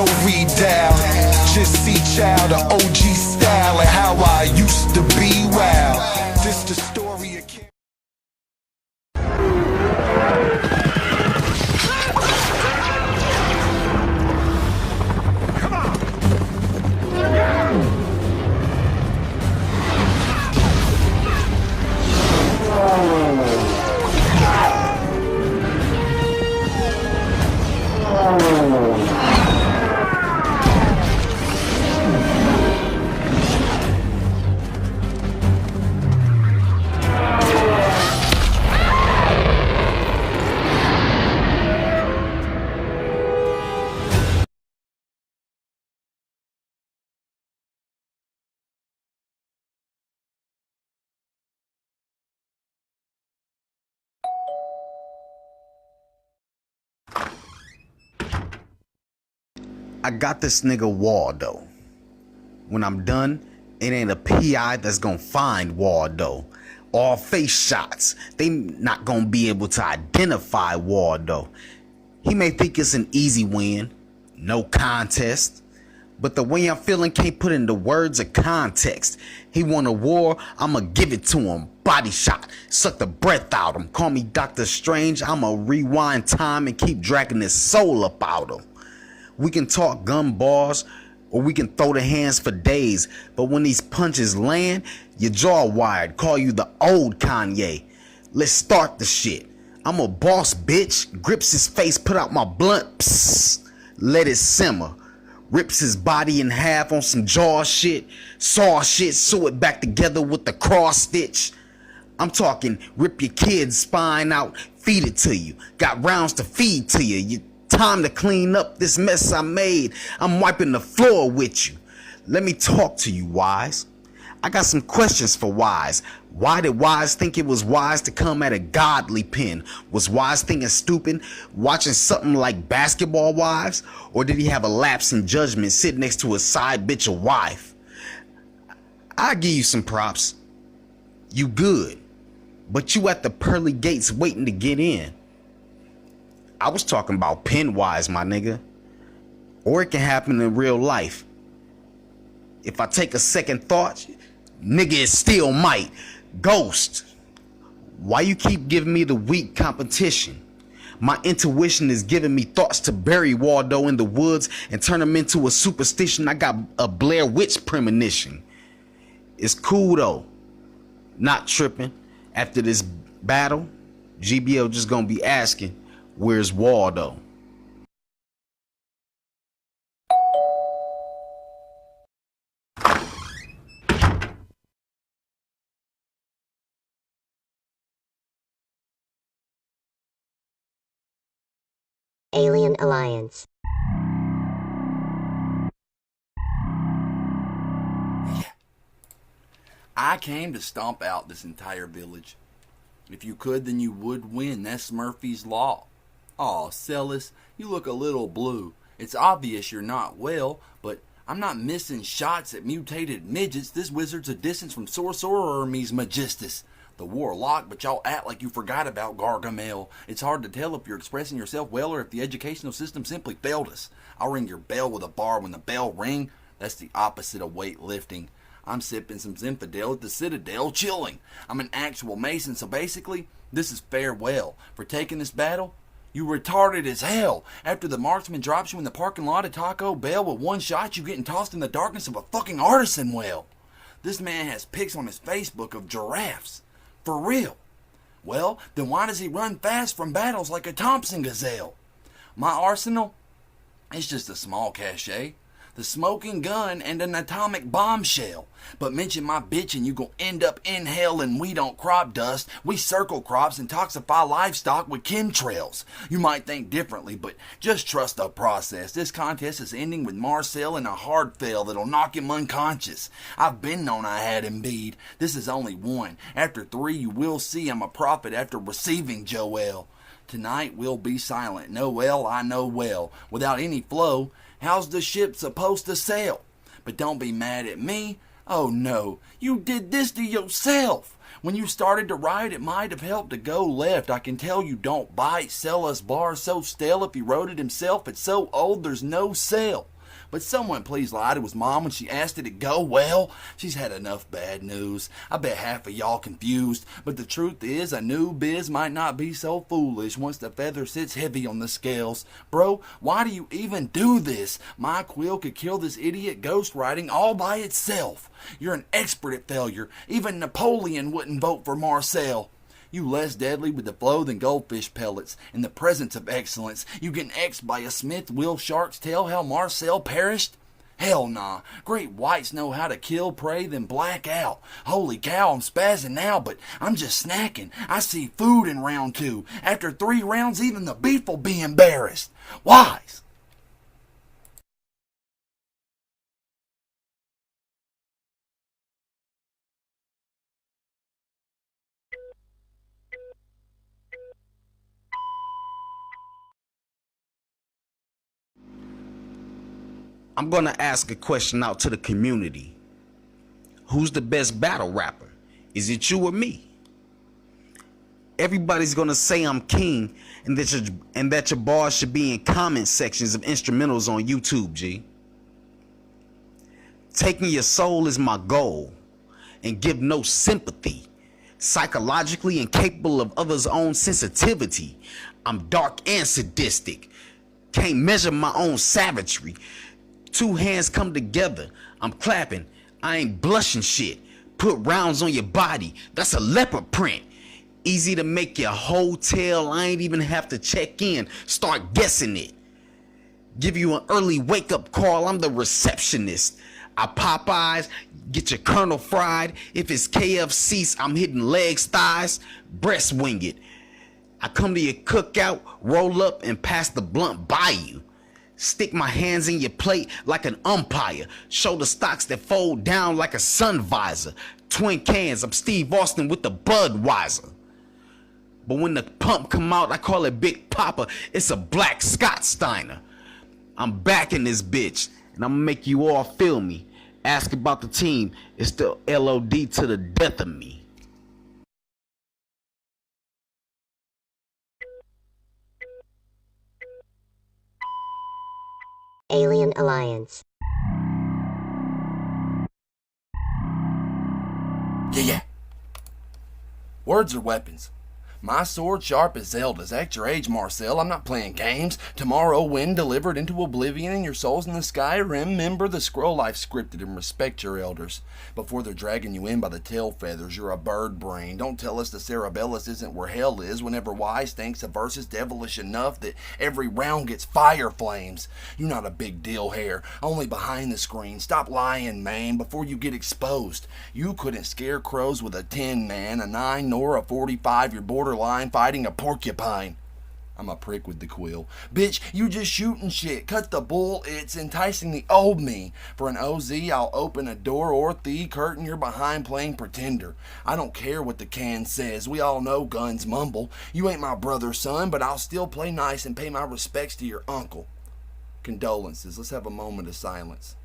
no read-down. Just see child, the OG style, and how I used to be wild. This the story of Kim. I got this nigga Waldo. When I'm done, it ain't a PI that's gonna find Waldo. All face shots, they not gonna be able to identify Waldo. He may think it's an easy win, no contest, but the way I'm feeling can't put into words or context. He want a war, I'ma give it to him. Body shot, suck the breath out him. Call me Dr. Strange, I'ma rewind time and keep dragging his soul up out him. We can talk gun bars or we can throw the hands for days, but when these punches land, your jaw wired, call you the old Kanye. Let's start the shit. I'm a boss, bitch. Grips his face, put out my blunt, psst, let it simmer. Rips his body in half on some jaw shit, saw shit, sew it back together with the cross stitch. I'm talking rip your kid's spine out, feed it to you. Got rounds to feed to you. Time to clean up this mess I made. I'm wiping the floor with you. Let me talk to you, Wize. I got some questions for Wize. Why did Wize think it was wise to come at a godly pen? Was Wize thinking stupid, watching something like Basketball Wives? Or did he have a lapse in judgment sitting next to a side bitch or wife? I give you some props. You good. But you at the pearly gates waiting to get in. I was talking about pen Wize, my nigga. Or it can happen in real life. If I take a second thought, nigga, it still might. Ghost. Why you keep giving me the weak competition? My intuition is giving me thoughts to bury Waldo in the woods and turn him into a superstition. I got a Blair Witch premonition. It's cool though. Not tripping. After this battle, GBL just gonna be asking, where's Waldo? Alien Alliance. I came to stomp out this entire village. If you could, then you would win. That's Murphy's Law. Aw, Cellus, you look a little blue. It's obvious you're not well, but I'm not missing shots at mutated midgets. This wizard's a distance from Sorcerer Hermes Magistus, the warlock, but y'all act like you forgot about Gargamel. It's hard to tell if you're expressing yourself well or if the educational system simply failed us. I'll ring your bell with a bar when the bell ring. That's the opposite of weightlifting. I'm sipping some Zinfandel at the Citadel, chilling. I'm an actual Mason, so basically, this is farewell. For taking this battle, you retarded as hell. After the marksman drops you in the parking lot of Taco Bell with one shot, you getting tossed in the darkness of a fucking artisan well. This man has pics on his Facebook of giraffes. For real. Well, then why does he run fast from battles like a Thompson gazelle? My arsenal? It's just a small cachet. The smoking gun and an atomic bombshell. But mention my bitch and you gon' end up in hell, and we don't crop dust. We circle crops and toxify livestock with chemtrails. You might think differently, but just trust the process. This contest is ending with Marcel in a hard fail that'll knock him unconscious. I've been known I had Embiid. This is only one. After 3 you will see I'm a prophet after receiving Joel. Tonight we'll be silent. Noel I know well. Without any flow, how's the ship supposed to sail? But don't be mad at me. Oh no, you did this to yourself. When you started to write, it might have helped to go left. I can tell you don't bite. Cellus bar so stale if he wrote it himself. It's so old there's no sale. But someone please lie to his mom when she asked it to go well. She's had enough bad news. I bet half of y'all confused. But the truth is, a new biz might not be so foolish once the feather sits heavy on the scales. Bro, why do you even do this? My quill could kill this idiot ghostwriting all by itself. You're an expert at failure. Even Napoleon wouldn't vote for Marcel. You less deadly with the flow than goldfish pellets. In the presence of excellence, you get X'd by a Smith will shark's tell how Marcel perished? Hell nah. Great whites know how to kill prey then black out. Holy cow, I'm spazzing now, but I'm just snacking. I see food in round 2. After 3 rounds, even the beef will be embarrassed. Wize. I'm gonna ask a question out to the community. Who's the best battle rapper? Is it you or me? Everybody's gonna say I'm king and that your bars should be in comment sections of instrumentals on YouTube, G. Taking your soul is my goal and give no sympathy. Psychologically incapable of others' own sensitivity. I'm dark and sadistic. Can't measure my own savagery. 2 hands come together. I'm clapping. I ain't blushing shit. Put rounds on your body. That's a leopard print. Easy to make your hotel. I ain't even have to check in. Start guessing it. Give you an early wake up call. I'm the receptionist. I pop eyes. Get your kernel fried. If it's KFC, I'm hitting legs, thighs. Breast wing it. I come to your cookout. Roll up and pass the blunt by you. Stick my hands in your plate like an umpire. Shoulder stocks that fold down like a sun visor. Twin cans, I'm Steve Austin with the Budweiser. But when the pump come out, I call it Big Papa. It's a black Scott Steiner. I'm back in this bitch, and I'm gonna make you all feel me. Ask about the team. It's the LOD to the death of me. Alien Alliance. Yeah. Words are weapons. My sword sharp as Zelda's. Act your age, Marcel. I'm not playing games. Tomorrow, wind delivered into oblivion, and your soul's in the sky. Remember the scroll life scripted and respect your elders. Before they're dragging you in by the tail feathers, you're a bird brain. Don't tell us the Cerebellus isn't where hell is whenever Wize thinks a verse is devilish enough that every round gets fire flames. You're not a big deal here, only behind the screen. Stop lying, man, before you get exposed. You couldn't scare crows with a 10 man, a 9 nor a 45. You're borderline fighting a porcupine. I'm a prick with the quill. Bitch, you just shooting shit. Cut the bull, it's enticing the old me. For an OZ, I'll open a door or the curtain. You're behind playing pretender. I don't care what the can says. We all know guns mumble. You ain't my brother, son, but I'll still play nice and pay my respects to your uncle. Condolences. Let's have a moment of silence.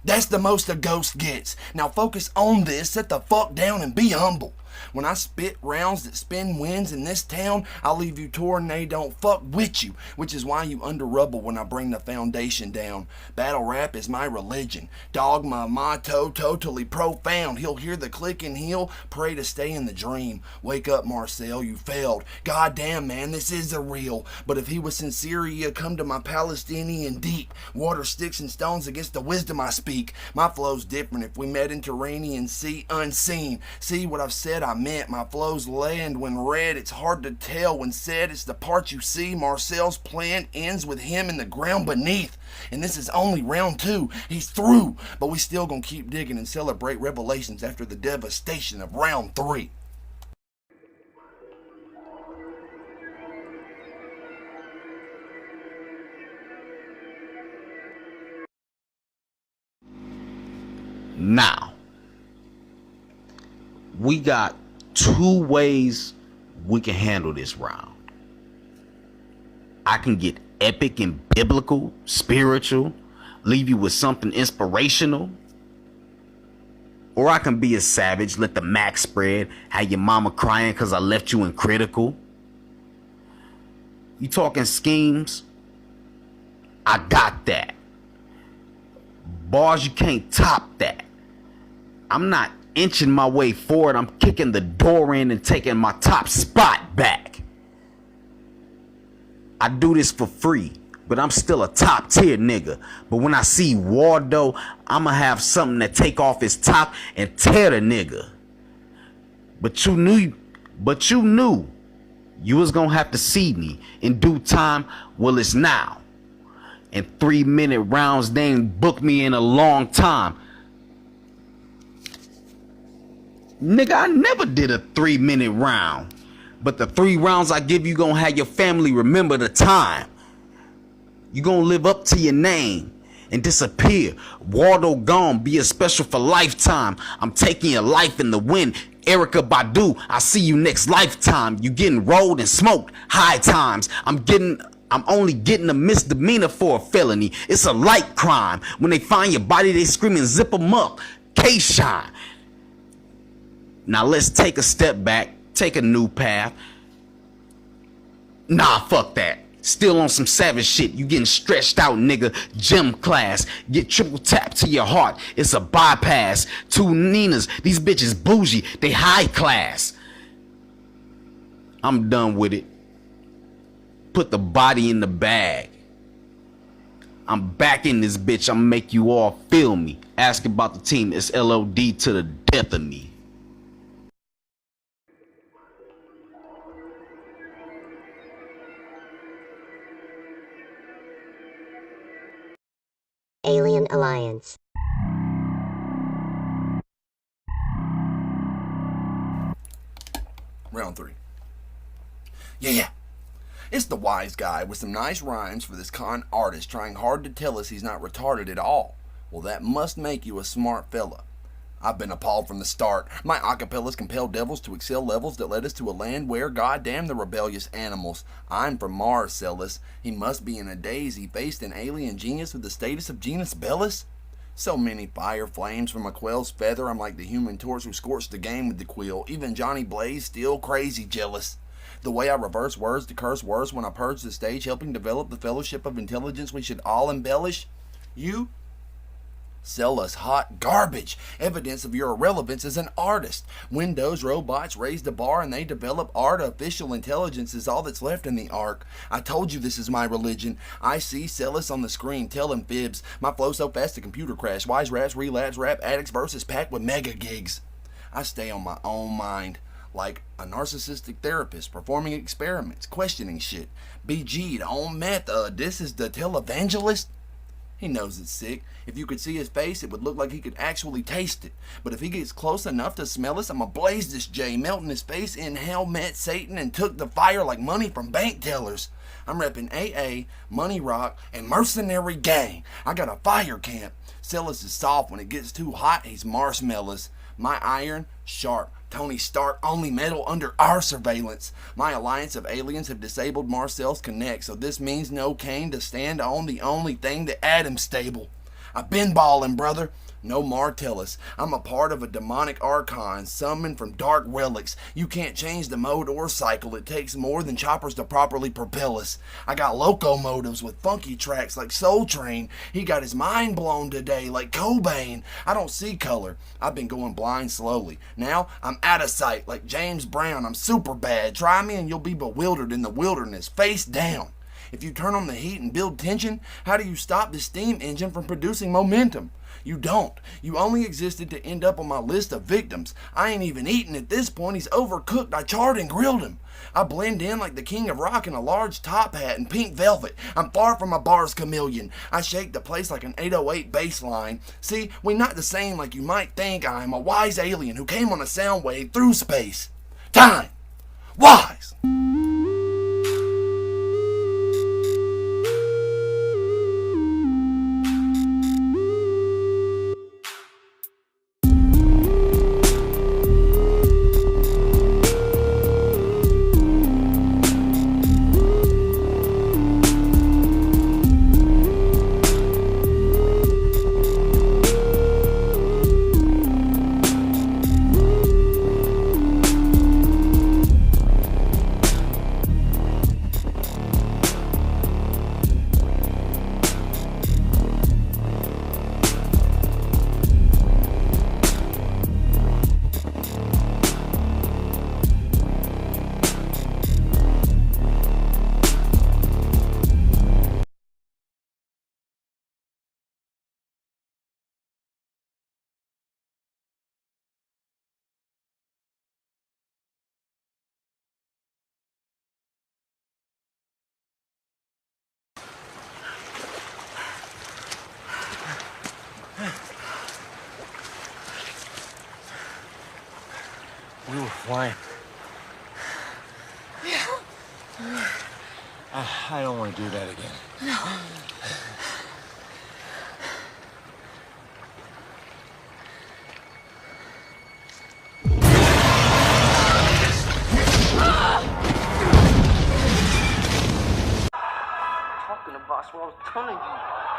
That's the most a ghost gets. Now focus on this, sit the fuck down and be humble. When I spit rounds that spin winds in this town, I'll leave you torn, they don't fuck with you. Which is why you under rubble when I bring the foundation down. Battle rap is my religion. Dogma, motto, totally profound. He'll hear the click and he'll pray to stay in the dream. Wake up, Marcel, you failed. Goddamn, man, this is a real. But if he was sincere, he'd come to my Palestinian deep. Water, sticks, and stones against the wisdom I speak. My flow's different if we met in Terranean sea unseen. See what I've said? I meant my flows land when read. It's hard to tell when said. It's the part you see. Marcel's plan ends with him in the ground beneath. And this is only round 2. He's through. But we still gonna keep digging and celebrate revelations after the devastation of round 3. Now, we got 2 ways we can handle this round. I can get epic and biblical, spiritual, leave you with something inspirational. Or I can be a savage, let the max spread, have your mama crying because I left you in critical. You talking schemes? I got that. Bars, you can't top that. I'm not inching my way forward. I'm kicking the door in and taking my top spot back. I do this for free, but I'm still a top tier nigga. But when I see Waldo, I'ma have something to take off his top and tear the nigga. But you knew you was gonna have to see me in due time. Well, it's now. And 3-minute rounds, they ain't booked me in a long time. Nigga, I never did a 3-minute round. But the 3 rounds I give you gonna have your family remember the time. You gonna live up to your name and disappear. Waldo gone, be a special for lifetime. I'm taking your life in the wind. Erica Badu, I see you next lifetime. You getting rolled and smoked, high times. I'm only getting a misdemeanor for a felony. It's a light crime. When they find your body, they screaming, zip them up. K-Shine. Now let's take a step back, take a new path. Nah, fuck that. Still on some savage shit. You getting stretched out, nigga. Gym class. Get triple tap to your heart. It's a bypass. 2 Ninas. These bitches bougie. They high class. I'm done with it. Put the body in the bag. I'm back in this bitch. I'ma make you all feel me. Ask about the team. It's LOD to the death of me. Alien Alliance. Round 3. Yeah. It's the wise guy with some nice rhymes for this con artist trying hard to tell us he's not retarded at all. Well, that must make you a smart fella. I've been appalled from the start. My acapellas compel devils to excel levels that led us to a land where, goddamn the rebellious animals. I'm from Mars, Cellus. He must be in a daze. He faced an alien genius with the status of genus Bellus. So many fire flames from a quail's feather. I'm like the human torch who scorched the game with the quill. Even Johnny Blaze still crazy jealous. The way I reverse words to curse words when I purge the stage, helping develop the fellowship of intelligence we should all embellish. You sell us hot garbage, evidence of your irrelevance as an artist. Windows, robots raise the bar and they develop artificial intelligence is all that's left in the ark. I told you this is my religion. I see Cellus on the screen telling fibs. My flow so fast the computer crash. Wise raps, relapse, rap addicts versus packed with mega gigs. I stay on my own mind. Like a narcissistic therapist performing experiments, questioning shit. BG'd on method. This is the televangelist. He knows it's sick. If you could see his face, it would look like he could actually taste it. But if he gets close enough to smell us, I'ma blaze this J, melting his face. In hell met Satan and took the fire like money from bank tellers. I'm repping AA, Money Rock, and Mercenary Gang. I got a fire camp. Cellus is soft. When it gets too hot, he's marshmallows. My iron, sharp. Tony Stark, only metal under our surveillance. My alliance of aliens have disabled Marcel's Connect, so this means no Kane to stand on the only thing that Adam's stable. I've been ballin', brother. No Martellus. I'm a part of a demonic archon summoned from dark relics. You can't change the mode or cycle. It takes more than choppers to properly propel us. I got locomotives with funky tracks like Soul Train. He got his mind blown today like Cobain. I don't see color. I've been going blind slowly. Now I'm out of sight like James Brown. I'm super bad. Try me and you'll be bewildered in the wilderness, face down. If you turn on the heat and build tension, how do you stop the steam engine from producing momentum? You don't. You only existed to end up on my list of victims. I ain't even eaten at this point. He's overcooked. I charred and grilled him. I blend in like the king of rock in a large top hat and pink velvet. I'm far from a bar's chameleon. I shake the place like an 808 bass line. See, we not the same like you might think. I'm a wise alien who came on a sound wave through space. Time. Wise. flying. Yeah. I don't want to do that again. No. Talking about, so I was telling you.